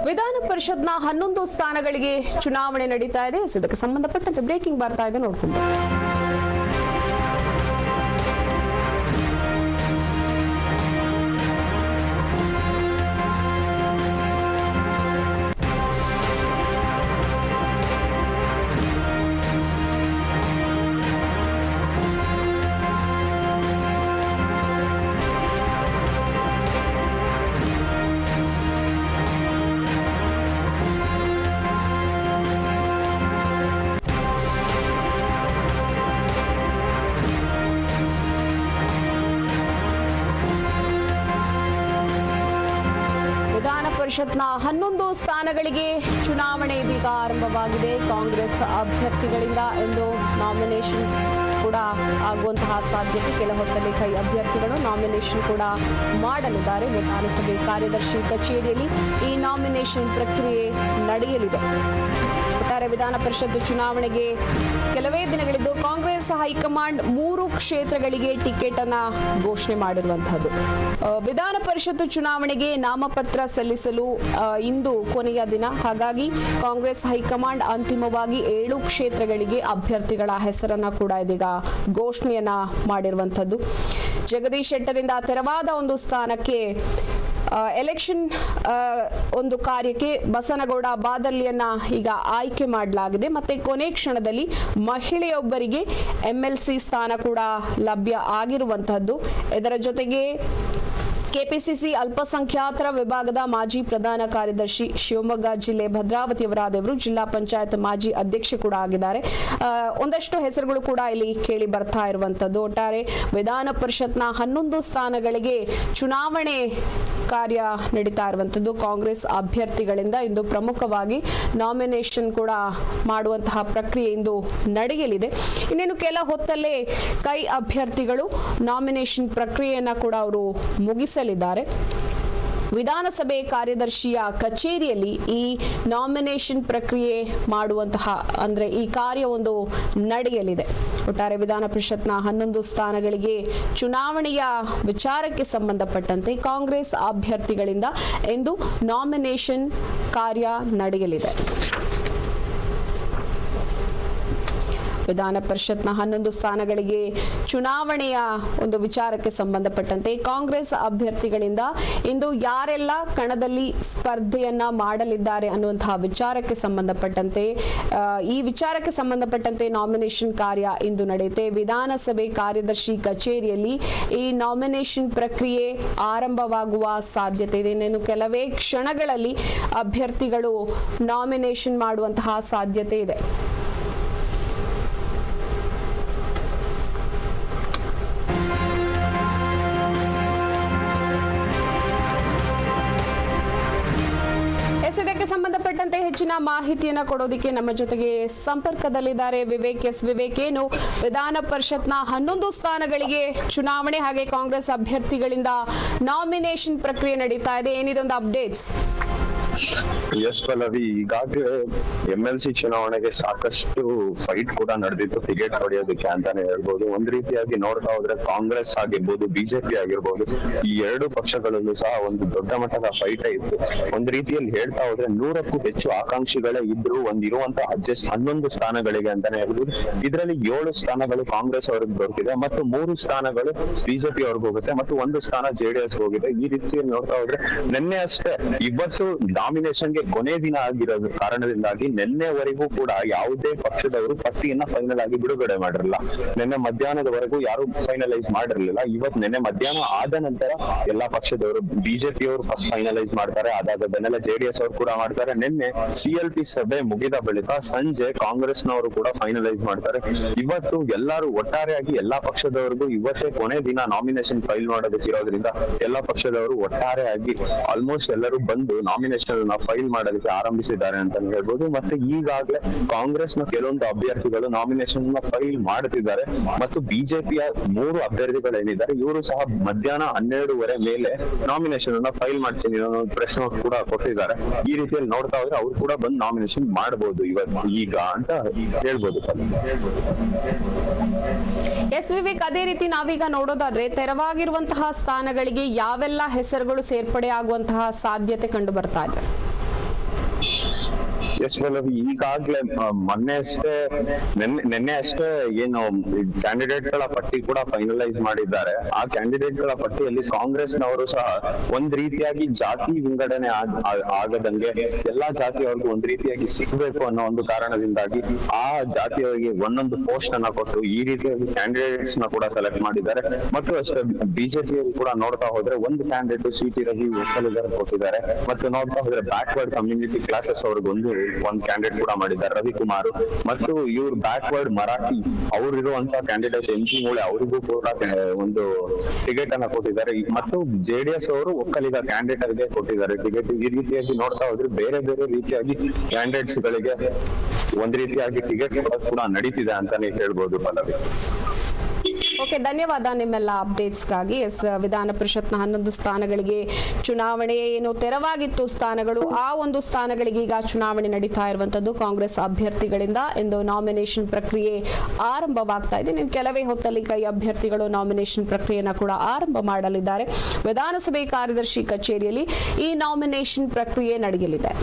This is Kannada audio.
ವಿಧಾನ ಪರಿಷತ್ನ 11 ಸ್ಥಾನಗಳಿಗೆ ಚುನಾವಣೆ ನಡೀತಾ ಇದೆ. ಇದಕ್ಕೆ ಸಂಬಂಧಪಟ್ಟಂತೆ ಬ್ರೇಕಿಂಗ್ ಬರ್ತಾ ಇದೆ, ನೋಡ್ಕೊಂಡು ಪರಿಷತ್ನ 11 ಸ್ಥಾನಗಳಿಗೆ ಚುನಾವಣೆ ಇದೀಗ ಆರಂಭವಾಗಿದೆ. ಕಾಂಗ್ರೆಸ್ ಅಭ್ಯರ್ಥಿಗಳಿಂದ ಎಂದು ನಾಮಿನೇಷನ್ ಕೂಡ ಆಗುವಂತಹ ಸಾಧ್ಯತೆ. ಕೆಲ ಹೊತ್ತಲ್ಲಿ ಕೈ ಅಭ್ಯರ್ಥಿಗಳು ನಾಮಿನೇಷನ್ ಕೂಡ ಮಾಡಲಿದ್ದಾರೆ. ವಿಧಾನಸಭೆ ಕಾರ್ಯದರ್ಶಿ ಕಚೇರಿಯಲ್ಲಿ ಈ ನಾಮಿನೇಷನ್ ಪ್ರಕ್ರಿಯೆ ನಡೆಯಲಿದೆ. ಒಟ್ಟಾರೆ ವಿಧಾನ ಪರಿಷತ್ ಚುನಾವಣೆಗೆ ಕೆಲವೇ ದಿನಗಳಿದ್ದು ಕಾಂಗ್ರೆಸ್ ಹೈಕಮಾಂಡ್ 3 ಕ್ಷೇತ್ರಗಳಿಗೆ ಟಿಕೆಟ್ ಅನ್ನ ಘೋಷಣೆ ಮಾಡಿರುವಂತಹದ್ದು. ವಿಧಾನ ಪರಿಷತ್ ಚುನಾವಣೆಗೆ ನಾಮಪತ್ರ ಸಲ್ಲಿಸಲು ಇಂದು ಕೊನೆಯ ದಿನ. ಹಾಗಾಗಿ ಕಾಂಗ್ರೆಸ್ ಹೈಕಮಾಂಡ್ ಅಂತಿಮವಾಗಿ 7 ಕ್ಷೇತ್ರಗಳಿಗೆ ಅಭ್ಯರ್ಥಿಗಳ ಹೆಸರನ್ನ ಕೂಡ ಇದೀಗ ಘೋಷಣೆಯನ್ನ ಮಾಡಿರುವಂತಹದ್ದು. ಜಗದೀಶ್ ಶೆಟ್ಟರಿಂದ ತೆರವಾದ ಒಂದು ಸ್ಥಾನಕ್ಕೆ ಎಲೆಕ್ಷನ್ ಒಂದು ಕಾರ್ಯಕ್ಕೆ ಬಸನಗೌಡ ಬಾದರ್ಲಿಯನ್ನ ಈಗ ಆಯ್ಕೆ ಮಾಡಲಾಗಿದೆ. ಮತ್ತೆ ಕೊನೆ ಕ್ಷಣದಲ್ಲಿ ಮಹಿಳೆಯೊಬ್ಬರಿಗೆ MLC ಸ್ಥಾನ ಕೂಡ ಲಭ್ಯ ಆಗಿರುವಂತಹದ್ದು. ಇದರ ಜೊತೆಗೆ ಕೆಪಿಸಿಸಿ ಅಲ್ಪಸಂಖ್ಯಾತರ ವಿಭಾಗದ ಮಾಜಿ ಪ್ರಧಾನ ಕಾರ್ಯದರ್ಶಿ ಶಿವಮೊಗ್ಗ ಜಿಲ್ಲೆ ಭದ್ರಾವತಿಯವರಾದವರು ಜಿಲ್ಲಾ ಪಂಚಾಯತ್ ಮಾಜಿ ಅಧ್ಯಕ್ಷೆ ಕೂಡ ಆಗಿದ್ದಾರೆ. ಒಂದಷ್ಟು ಹೆಸರುಗಳು ಕೂಡ ಇಲ್ಲಿ ಕೇಳಿ ಬರ್ತಾ ಇರುವಂತದ್ದು. ಒಟ್ಟಾರೆ ವಿಧಾನ ಪರಿಷತ್ನ 11 ಸ್ಥಾನಗಳಿಗೆ ಚುನಾವಣೆ ಕಾರ್ಯ ನಡೀತಾ ಇರುವಂತದ್ದು. ಕಾಂಗ್ರೆಸ್ ಅಭ್ಯರ್ಥಿಗಳಿಂದ ಇಂದು ಪ್ರಮುಖವಾಗಿ ನಾಮಿನೇಷನ್ ಕೂಡ ಮಾಡುವಂತಹ ಪ್ರಕ್ರಿಯೆ ಇಂದು ನಡೆಯಲಿದೆ. ಇನ್ನೇನು ಕೆಲ ಹೊತ್ತಲ್ಲೇ ಕೈ ಅಭ್ಯರ್ಥಿಗಳು ನಾಮಿನೇಷನ್ ಪ್ರಕ್ರಿಯೆಯನ್ನ ಕೂಡ ಅವರು ಮುಗಿಸಲಿದ್ದಾರೆ. ವಿಧಾನಸಭೆ ಕಾರ್ಯದರ್ಶಿಯ ಕಚೇರಿಯಲ್ಲಿ ಈ ನಾಮಿನೇಷನ್ ಪ್ರಕ್ರಿಯೆ ಮಾಡುವಂತಹ ಅಂದ್ರೆ ಈ ಕಾರ್ಯ ಒಂದು ನಡೆಯಲಿದೆ. ಒಟ್ಟಾರೆ ವಿಧಾನ ಪರಿಷತ್ನ 11 ಸ್ಥಾನಗಳಿಗೆ ಚುನಾವಣೆಯ ವಿಚಾರಕ್ಕೆ ಸಂಬಂಧಪಟ್ಟಂತೆ ಕಾಂಗ್ರೆಸ್ ಅಭ್ಯರ್ಥಿಗಳಿಂದ ಇಂದು ನಾಮಿನೇಷನ್ ಕಾರ್ಯ ನಡೆಯಲಿದೆ. ವಿಧಾನ ಪರಿಷತ್ನ 11 ಸ್ಥಾನಗಳಿಗೆ ಚುನಾವಣೆಯ ಒಂದು ವಿಚಾರಕ್ಕೆ ಸಂಬಂಧಪಟ್ಟಂತೆ ಕಾಂಗ್ರೆಸ್ ಅಭ್ಯರ್ಥಿಗಳಿಂದ ಇಂದು ಯಾರೆಲ್ಲ ಕಣದಲ್ಲಿ ಸ್ಪರ್ಧೆಯನ್ನ ಮಾಡಲಿದ್ದಾರೆ ಅನ್ನುವಂತಹ ವಿಚಾರಕ್ಕೆ ಸಂಬಂಧಪಟ್ಟಂತೆ ಈ ವಿಚಾರಕ್ಕೆ ಸಂಬಂಧಪಟ್ಟಂತೆ ನಾಮಿನೇಷನ್ ಕಾರ್ಯ ಇಂದು ನಡೆಯುತ್ತೆ. ವಿಧಾನಸಭೆ ಕಾರ್ಯದರ್ಶಿ ಕಚೇರಿಯಲ್ಲಿ ಈ ನಾಮಿನೇಷನ್ ಪ್ರಕ್ರಿಯೆ ಆರಂಭವಾಗುವ ಸಾಧ್ಯತೆ ಇದೆ. ಇನ್ನೇನು ಕೆಲವೇ ಕ್ಷಣಗಳಲ್ಲಿ ಅಭ್ಯರ್ಥಿಗಳು ನಾಮಿನೇಷನ್ ಮಾಡುವಂತಹ ಸಾಧ್ಯತೆ ಇದೆ. ಇದಕ್ಕೆ ಸಂಬಂಧಪಟ್ಟಂತೆ ಹೆಚ್ಚಿನ ಮಾಹಿತಿಯನ್ನು ಕೊಡೋದಕ್ಕೆ ನಮ್ಮ ಜೊತೆಗೆ ಸಂಪರ್ಕದಲ್ಲಿದ್ದಾರೆ ವಿವೇಕ್. ವಿವೇಕ್, ಏನು ವಿಧಾನ ಪರಿಷತ್ನ 11 ಸ್ಥಾನಗಳಿಗೆ ಚುನಾವಣೆ ಹಾಗೆ ಕಾಂಗ್ರೆಸ್ ಅಭ್ಯರ್ಥಿಗಳಿಂದ ನಾಮಿನೇಷನ್ ಪ್ರಕ್ರಿಯೆ ನಡೀತಾ ಇದೆ, ಏನಿದೊಂದು ಅಪ್ಡೇಟ್ಸ್? ಎಸ್ ಪಲ್ಲವಿ, ಈಗಾಗಲೇ MLC ಚುನಾವಣೆಗೆ ಸಾಕಷ್ಟು ಫೈಟ್ ಕೂಡ ನಡೆದಿತ್ತು ಟಿಕೆಟ್ ಪಡೆಯೋದಕ್ಕೆ ಅಂತಾನೆ ಹೇಳ್ಬೋದು. ಒಂದ್ ರೀತಿಯಾಗಿ ನೋಡ್ತಾ ಹೋದ್ರೆ ಕಾಂಗ್ರೆಸ್ ಆಗಿರ್ಬೋದು, ಬಿಜೆಪಿ ಆಗಿರ್ಬೋದು, ಈ 2 ಪಕ್ಷಗಳಲ್ಲೂ ಸಹ ಒಂದು ದೊಡ್ಡ ಮಟ್ಟದ ಫೈಟ್ ಇತ್ತು. ಒಂದ್ ರೀತಿಯಲ್ಲಿ ಹೇಳ್ತಾ ಹೋದ್ರೆ 100ಕ್ಕೂ ಹೆಚ್ಚು ಆಕಾಂಕ್ಷಿಗಳೇ ಇದ್ರು ಒಂದಿರುವಂತ 11 ಸ್ಥಾನಗಳಿಗೆ ಅಂತಾನೆ ಹೇಳ್ಬೋದು. ಇದರಲ್ಲಿ 7 ಸ್ಥಾನಗಳು ಕಾಂಗ್ರೆಸ್ ಅವ್ರಿಗೆ ದೊರಕಿದೆ ಮತ್ತು 3 ಸ್ಥಾನಗಳು ಬಿಜೆಪಿ ಅವ್ರಿಗೆ ಹೋಗುತ್ತೆ ಮತ್ತು 1 ಸ್ಥಾನ JDS ಹೋಗಿದೆ. ಈ ರೀತಿಯಲ್ಲಿ ನೋಡ್ತಾ ಹೋದ್ರೆ ನಿನ್ನೆ ಅಷ್ಟೇ ಇವತ್ತು ನಾಮಿನೇಷನ್ಗೆ ಕೊನೆ ದಿನ ಆಗಿರೋದು ಕಾರಣದಿಂದಾಗಿ ನಿನ್ನೆವರೆಗೂ ಕೂಡ ಯಾವುದೇ ಪಕ್ಷದವರು ಪಟ್ಟಿಯನ್ನ ಫೈನಲ್ ಆಗಿ ಬಿಡುಗಡೆ ಮಾಡಿರಲಿಲ್ಲ. ನಿನ್ನೆ ಮಧ್ಯಾಹ್ನದವರೆಗೂ ಯಾರು ಫೈನಲೈಸ್ ಮಾಡಿರಲಿಲ್ಲ. ಇವತ್ತು ನಿನ್ನೆ ಮಧ್ಯಾಹ್ನ ಆದ ನಂತರ ಎಲ್ಲಾ ಪಕ್ಷದವರು ಬಿಜೆಪಿ ಅವರು ಫಸ್ಟ್ ಫೈನಲೈಸ್ ಮಾಡ್ತಾರೆ, ಅದಾದ ಬೆನ್ನಲ್ಲೇ JDS ಅವರು ಕೂಡ ಮಾಡ್ತಾರೆ. ನಿನ್ನೆ CLP ಸಭೆ ಮುಗಿದ ಬಳಿಕ ಸಂಜೆ ಕಾಂಗ್ರೆಸ್ನವರು ಕೂಡ ಫೈನಲೈಸ್ ಮಾಡ್ತಾರೆ. ಇವತ್ತು ಎಲ್ಲರೂ ಒಟ್ಟಾರೆಯಾಗಿ ಎಲ್ಲಾ ಪಕ್ಷದವರಿಗೂ ಇವತ್ತೇ ಕೊನೆ ದಿನ ನಾಮಿನೇಷನ್ ಫೈಲ್ ಮಾಡೋದಕ್ಕಿರೋದ್ರಿಂದ ಎಲ್ಲಾ ಪಕ್ಷದವರು ಒಟ್ಟಾರೆಯಾಗಿ ಆಲ್ಮೋಸ್ಟ್ ಎಲ್ಲರೂ ಬಂದು ನಾಮಿನೇಷನ್ ಫೈಲ್ ಮಾಡೋದಕ್ಕೆ ಆರಂಭಿಸಿದ್ದಾರೆ ಅಂತ ಹೇಳ್ಬೋದು. ಮತ್ತೆ ಈಗಾಗಲೇ ಕಾಂಗ್ರೆಸ್ ನ ಕೆಲವೊಂದು ಅಭ್ಯರ್ಥಿಗಳು ನಾಮಿನೇಷನ್ ಫೈಲ್ ಮಾಡುತ್ತಿದ್ದಾರೆ ಮತ್ತು ಬಿಜೆಪಿಯ 3 ಅಭ್ಯರ್ಥಿಗಳೇನಿದ್ದಾರೆ ಇವರು ಸಹ ಮಧ್ಯಾಹ್ನ 12:30 ಮೇಲೆ ನಾಮಿನೇಷನ್ ಅನ್ನ ಫೈಲ್ ಮಾಡ್ತೀನಿ ಅನ್ನೋ ಪ್ರಶ್ನೆ ಕೂಡ ಕೊಟ್ಟಿದ್ದಾರೆ. ಈ ರೀತಿಯಲ್ಲಿ ನೋಡ್ತಾ ಹೋದ್ರೆ ಅವ್ರು ಕೂಡ ಬಂದು ನಾಮಿನೇಷನ್ ಮಾಡಬಹುದು ಇವತ್ತು ಈಗ ಅಂತ ಹೇಳ್ಬೋದು. ಎಸ್ ವಿವೇಕ್, ಅದೇ ರೀತಿ ನಾವೀಗ ನೋಡೋದಾದ್ರೆ ತೆರವಾಗಿರುವಂತಹ ಸ್ಥಾನಗಳಿಗೆ ಯಾವೆಲ್ಲ ಹೆಸರುಗಳು ಸೇರ್ಪಡೆ ಆಗುವಂತಹ ಸಾಧ್ಯತೆ ಕಂಡು ಬರ್ತಾ ಇದೆ? ಎಸ್ ಪಲ್ಲವಿ, ಈಗಾಗ್ಲೇ ಮೊನ್ನೆ ಅಷ್ಟೇ ನಿನ್ನೆ ಅಷ್ಟೇ ಏನು ಕ್ಯಾಂಡಿಡೇಟ್ ಗಳ ಪಟ್ಟಿ ಕೂಡ ಫೈನಲೈಸ್ ಮಾಡಿದ್ದಾರೆ. ಆ ಕ್ಯಾಂಡಿಡೇಟ್ ಗಳ ಪಟ್ಟಿಯಲ್ಲಿ ಕಾಂಗ್ರೆಸ್ನವರು ಸಹ ಒಂದ್ ರೀತಿಯಾಗಿ ಜಾತಿ ವಿಂಗಡಣೆ ಆಗದಂಗೆ ಎಲ್ಲಾ ಜಾತಿಯವ್ರಿಗೂ ಒಂದ್ ರೀತಿಯಾಗಿ ಸಿಗ್ಬೇಕು ಅನ್ನೋ ಒಂದು ಕಾರಣದಿಂದಾಗಿ ಆ ಜಾತಿಯವರಿಗೆ ಒಂದೊಂದು ಪೋಸ್ಟ್ ಅನ್ನ ಕೊಟ್ಟು ಈ ರೀತಿಯಾಗಿ ಕ್ಯಾಂಡಿಡೇಟ್ಸ್ ನ ಕೂಡ ಸೆಲೆಕ್ಟ್ ಮಾಡಿದ್ದಾರೆ. ಮತ್ತು ಅಷ್ಟೇ ಬಿಜೆಪಿಯವರು ಕೂಡ ನೋಡ್ತಾ ಹೋದ್ರೆ ಒಂದು ಕ್ಯಾಂಡಿಡೇಟ್ ಸಿಟಿ ರವಿ ಒಕ್ಕಲಿಗರ ಕೊಟ್ಟಿದ್ದಾರೆ. ಮತ್ತು ನೋಡ್ತಾ ಹೋದ್ರೆ ಬ್ಯಾಕ್ವರ್ಡ್ ಕಮ್ಯುನಿಟಿ ಕ್ಲಾಸಸ್ ಅವ್ರಿಗೆ ಒಂದ್ ಕ್ಯಾಂಡಿಡೇಟ್ ಕೂಡ ಮಾಡಿದ್ದಾರೆ ರವಿಕುಮಾರ್. ಮತ್ತು ಇವ್ರು ಬ್ಯಾಕ್ವರ್ಡ್ ಮರಾಠಿ ಅವ್ರಿರುವಂತ ಕ್ಯಾಂಡಿಡೇಟ್ ಎಂ ಜಿ ಮೂಳೆ ಅವರಿಗೂ ಕೂಡ ಒಂದು ಟಿಕೆಟ್ ಅನ್ನ ಕೊಟ್ಟಿದ್ದಾರೆ. ಮತ್ತು JDS ಅವರು ಒಕ್ಕಲಿಗ ಕ್ಯಾಂಡಿಡೇಟ್ ಗೆ ಕೊಟ್ಟಿದ್ದಾರೆ ಟಿಕೆಟ್. ಈ ರೀತಿಯಾಗಿ ನೋಡ್ತಾ ಹೋದ್ರೆ ಬೇರೆ ಬೇರೆ ರೀತಿಯಾಗಿ ಕ್ಯಾಂಡಿಡೇಟ್ಸ್ ಗಳಿಗೆ ಒಂದ್ ರೀತಿಯಾಗಿ ಟಿಕೆಟ್ ಕೂಡ ನಡೀತಿದೆ ಅಂತಾನೆ ಹೇಳ್ಬೋದು ಪಲ್ಲವಿ. ಓಕೆ, ಧನ್ಯವಾದ ನಿಮ್ಮೆಲ್ಲ ಅಪ್ಡೇಟ್ಸ್ಗಾಗಿ. ವಿಧಾನ ಪರಿಷತ್ನ 11 ಸ್ಥಾನಗಳಿಗೆ ಚುನಾವಣೆ ಏನು ತೆರವಾಗಿತ್ತು ಸ್ಥಾನಗಳು, ಆ ಒಂದು ಸ್ಥಾನಗಳಿಗೆ ಈಗ ಚುನಾವಣೆ ನಡೀತಾ ಇರುವಂತದ್ದು ಕಾಂಗ್ರೆಸ್ ಅಭ್ಯರ್ಥಿಗಳಿಂದ. ಇಂದು ನಾಮಿನೇಷನ್ ಪ್ರಕ್ರಿಯೆ ಆರಂಭವಾಗ್ತಾ ಇದೆ. ಇನ್ನು ಕೆಲವೇ ಹೊತ್ತಲ್ಲಿ ಕೈ ಅಭ್ಯರ್ಥಿಗಳು ನಾಮಿನೇಷನ್ ಪ್ರಕ್ರಿಯೆಯನ್ನು ಕೂಡ ಆರಂಭ ಮಾಡಲಿದ್ದಾರೆ. ವಿಧಾನಸಭೆ ಕಾರ್ಯದರ್ಶಿ ಕಚೇರಿಯಲ್ಲಿ ಈ ನಾಮಿನೇಷನ್ ಪ್ರಕ್ರಿಯೆ ನಡೆಯಲಿದೆ.